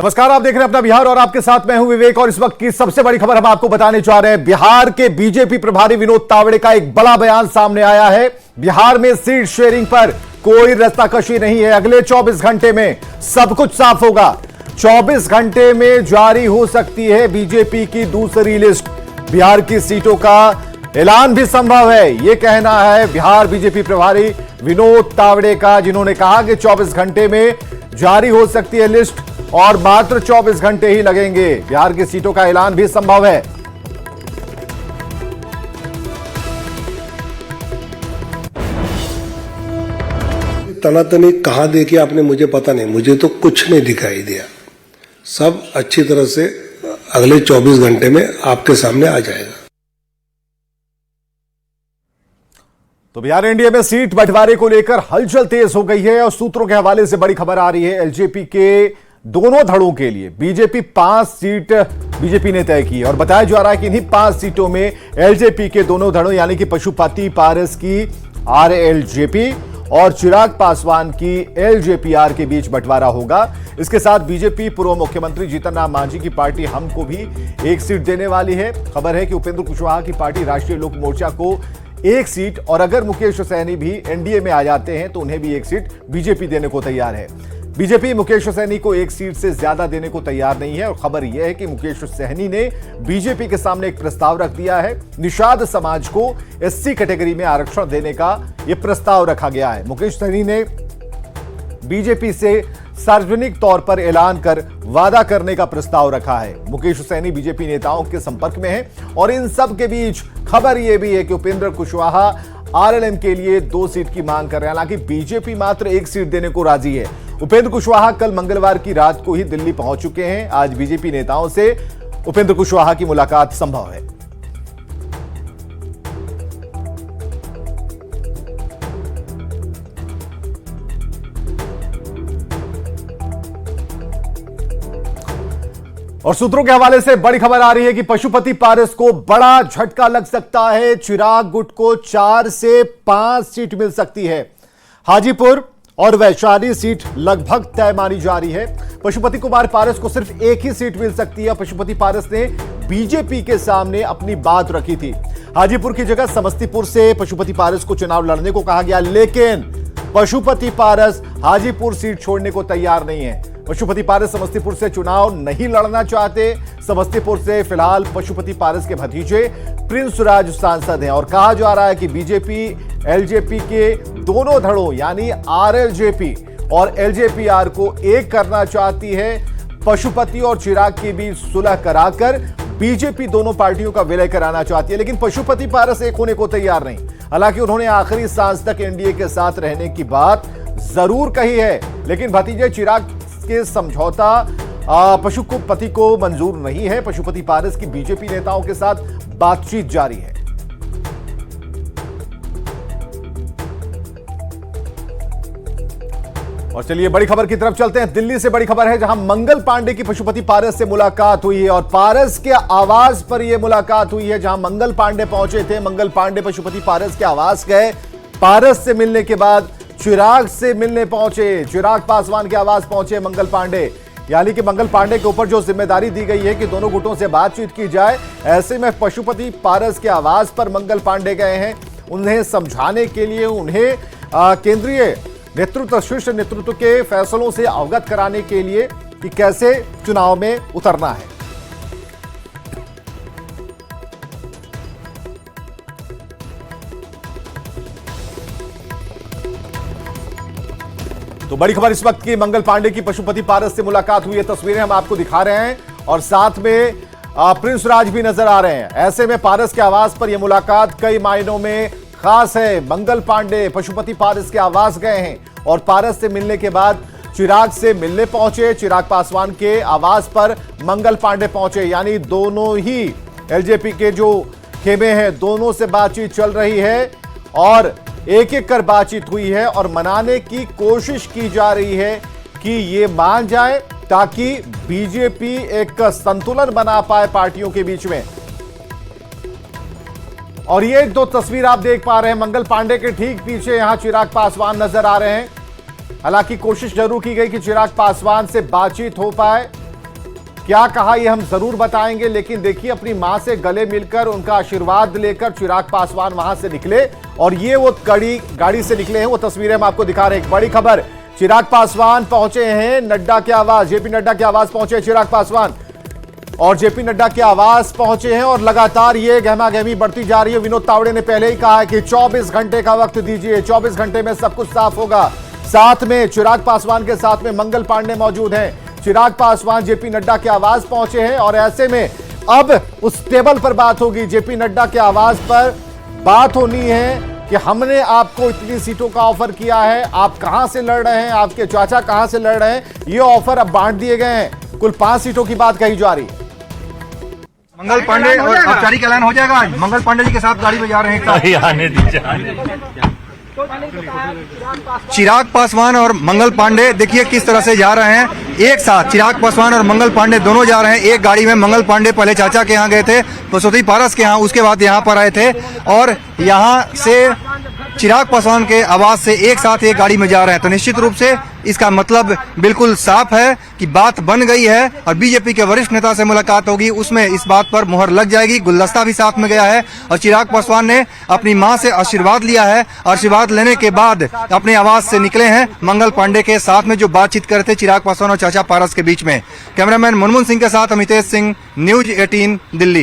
नमस्कार, आप देख रहे हैं अपना बिहार और आपके साथ मैं हूं विवेक। और इस वक्त की सबसे बड़ी खबर हम आपको बताने चाह रहे हैं। बिहार के बीजेपी प्रभारी विनोद तावड़े का एक बड़ा बयान सामने आया है। बिहार में सीट शेयरिंग पर कोई रस्ताकशी नहीं है। अगले 24 घंटे में सब कुछ साफ होगा। 24 घंटे में जारी हो सकती है बीजेपी की दूसरी लिस्ट। बिहार की सीटों का ऐलान भी संभव है, यह कहना है बिहार बीजेपी प्रभारी विनोद तावड़े का, जिन्होंने कहा कि 24 घंटे में जारी हो सकती है लिस्ट और मात्र 24 घंटे ही लगेंगे। बिहार की सीटों का ऐलान भी संभव है। तनातनी कहां देखी आपने, मुझे पता नहीं। मुझे तो कुछ नहीं दिखाई दिया। सब अच्छी तरह से अगले 24 घंटे में आपके सामने आ जाएगा। तो बिहार एनडीए में सीट बंटवारे को लेकर हलचल तेज हो गई है और सूत्रों के हवाले से बड़ी खबर आ रही है। एलजेपी के दोनों धड़ों के लिए बीजेपी 5 सीट बीजेपी ने तय की और बताया जा रहा है कि इन्हीं 5 सीटों में एलजेपी के दोनों धड़ों यानी कि पशुपति पारस की आरएलजेपी और चिराग पासवान की एलजेपीआर के बीच बंटवारा होगा। इसके साथ बीजेपी पूर्व मुख्यमंत्री जीतन राम मांझी की पार्टी हम को भी एक सीट देने वाली है। खबर है कि उपेंद्र कुशवाहा की पार्टी राष्ट्रीय लोक मोर्चा को एक सीट, और अगर मुकेश सहनी भी एनडीए में आ जाते हैं तो उन्हें भी एक सीट बीजेपी देने को तैयार है। बीजेपी मुकेश सहनी को एक सीट से ज्यादा देने को तैयार नहीं है और खबर यह है कि मुकेश सहनी ने बीजेपी के सामने एक प्रस्ताव रख दिया है। निषाद समाज को एससी कैटेगरी में आरक्षण देने का यह प्रस्ताव रखा गया है। मुकेश सहनी ने बीजेपी से सार्वजनिक तौर पर ऐलान कर वादा करने का प्रस्ताव रखा है। मुकेश सहनी बीजेपी नेताओं के संपर्क में है और इन सब के बीच खबर यह भी है कि उपेंद्र कुशवाहा आरएलएम के लिए 2 सीट की मांग कर रहे हैं। हालांकि बीजेपी मात्र 1 सीट देने को राजी है। उपेंद्र कुशवाहा कल मंगलवार की रात को ही दिल्ली पहुंच चुके हैं। आज बीजेपी नेताओं से उपेंद्र कुशवाहा की मुलाकात संभव है। और सूत्रों के हवाले से बड़ी खबर आ रही है कि पशुपति पारस को बड़ा झटका लग सकता है। चिराग गुट को 4 से 5 सीट मिल सकती है। हाजीपुर और वैशाली सीट लगभग तय मानी जा रही है। पशुपति कुमार पारस को सिर्फ एक ही सीट मिल सकती है। पशुपति पारस ने बीजेपी के सामने अपनी बात रखी थी। हाजीपुर की जगह समस्तीपुर से पशुपति पारस को चुनाव लड़ने को कहा गया, लेकिन पशुपति पारस हाजीपुर सीट छोड़ने को तैयार नहीं है। पशुपति पारस समस्तीपुर से चुनाव नहीं लड़ना चाहते। समस्तीपुर से फिलहाल पशुपति पारस के भतीजे प्रिंस राज सांसद हैं और कहा जा रहा है कि बीजेपी एलजेपी के दोनों धड़ों यानी आरएलजेपी और एलजेपीआर को एक करना चाहती है। पशुपति और चिराग के बीच सुलह कराकर बीजेपी दोनों पार्टियों का विलय कराना चाहती है, लेकिन पशुपति पारस एक होने को तैयार नहीं। हालांकि उन्होंने आखिरी सांस तक एनडीए के साथ रहने की बात जरूर कही है, लेकिन भतीजे चिराग के समझौता पशुपति को मंजूर नहीं है। पशुपति पारस की बीजेपी नेताओं के साथ बातचीत जारी है। और चलिए बड़ी खबर की तरफ चलते हैं। दिल्ली से बड़ी खबर है, जहां मंगल पांडे की पशुपति पारस से मुलाकात हुई है और पारस के आवास पर यह मुलाकात हुई है। जहां मंगल पांडे पहुंचे थे, मंगल पांडे पशुपति पारस के आवास गए। पारस से मिलने के बाद चिराग से मिलने पहुंचे, चिराग पासवान के आवास पहुंचे मंगल पांडे। यानी कि मंगल पांडे के ऊपर जो जिम्मेदारी दी गई है कि दोनों गुटों से बातचीत की जाए, ऐसे में पशुपति पारस के आवास पर मंगल पांडे गए हैं उन्हें समझाने के लिए, उन्हें केंद्रीय नेतृत्व, शीर्ष नेतृत्व के फैसलों से अवगत कराने के लिए कि कैसे चुनाव में उतरना है। तो बड़ी खबर इस वक्त की, मंगल पांडे की पशुपति पारस से मुलाकात हुई है। तस्वीरें हम आपको दिखा रहे हैं और साथ में प्रिंस राज भी नजर आ रहे हैं। ऐसे में पारस के आवास पर यह मुलाकात कई मायनों में खास है। मंगल पांडे पशुपति पारस के आवास गए हैं और पारस से मिलने के बाद चिराग से मिलने पहुंचे। चिराग पासवान के आवास पर मंगल पांडे पहुंचे, यानी दोनों ही एलजेपी के जो खेमे हैं दोनों से बातचीत चल रही है और एक एक कर बातचीत हुई है और मनाने की कोशिश की जा रही है कि ये मान जाए ताकि बीजेपी एक संतुलन बना पाए पार्टियों के बीच में। और ये 2 तस्वीर आप देख पा रहे हैं, मंगल पांडे के ठीक पीछे यहां चिराग पासवान नजर आ रहे हैं। हालांकि कोशिश जरूर की गई कि चिराग पासवान से बातचीत हो पाए, क्या कहा ये हम जरूर बताएंगे, लेकिन देखिए अपनी मां से गले मिलकर उनका आशीर्वाद लेकर चिराग पासवान वहां से निकले और ये वो गाड़ी से निकले हैं। वो तस्वीरें हम आपको दिखा रहे हैं। एक बड़ी खबर, चिराग पासवान पहुंचे हैं नड्डा के आवास, जेपी नड्डा के आवास पहुंचे चिराग पासवान और जेपी नड्डा के आवास पहुंचे हैं और लगातार ये गहमागहमी बढ़ती जा रही है। विनोद तावड़े ने पहले ही कहा है कि 24 घंटे का वक्त दीजिए, 24 घंटे में सब कुछ साफ होगा। साथ में चिराग पासवान के साथ में मंगल पांडे मौजूद हैं। चिराग पासवान जेपी नड्डा के आवास पहुंचे हैं और ऐसे में अब उस टेबल पर बात होगी। जेपी नड्डा के आवास पर बात होनी है कि हमने आपको इतनी सीटों का ऑफर किया है, आप कहां से लड़ रहे हैं, आपके चाचा कहां से लड़ रहे हैं, ये ऑफर अब बांट दिए गए हैं। कुल 5 सीटों की बात कही जा रही है। मंगल पांडे और औपचारिक ऐलान हो जाएगा आज। मंगल पांडे जी के साथ गाड़ी में जा रहे हैं आने दीजिए। चिराग पासवान और मंगल पांडे देखिए किस तरह से जा रहे हैं एक साथ। चिराग पासवान और मंगल पांडे दोनों जा रहे हैं एक गाड़ी में। मंगल पांडे पहले चाचा के यहाँ गए थे, बसोती पारस के यहाँ, उसके बाद यहाँ पर आए थे और यहाँ से चिराग पासवान के आवास से एक साथ एक गाड़ी में जा रहे हैं। तो निश्चित रूप से इसका मतलब बिल्कुल साफ है कि बात बन गई है और बीजेपी के वरिष्ठ नेता से मुलाकात होगी, उसमें इस बात पर मुहर लग जाएगी। गुलदस्ता भी साथ में गया है और चिराग पासवान ने अपनी मां से आशीर्वाद लिया है। आशीर्वाद लेने के बाद अपने आवास से निकले हैं मंगल पांडे के साथ में जो बातचीत कर रहे थे चिराग पासवान और चाचा पारस के बीच में। कैमरामैन मुनमुन सिंह के साथ अमितेश सिंह, न्यूज 18 दिल्ली।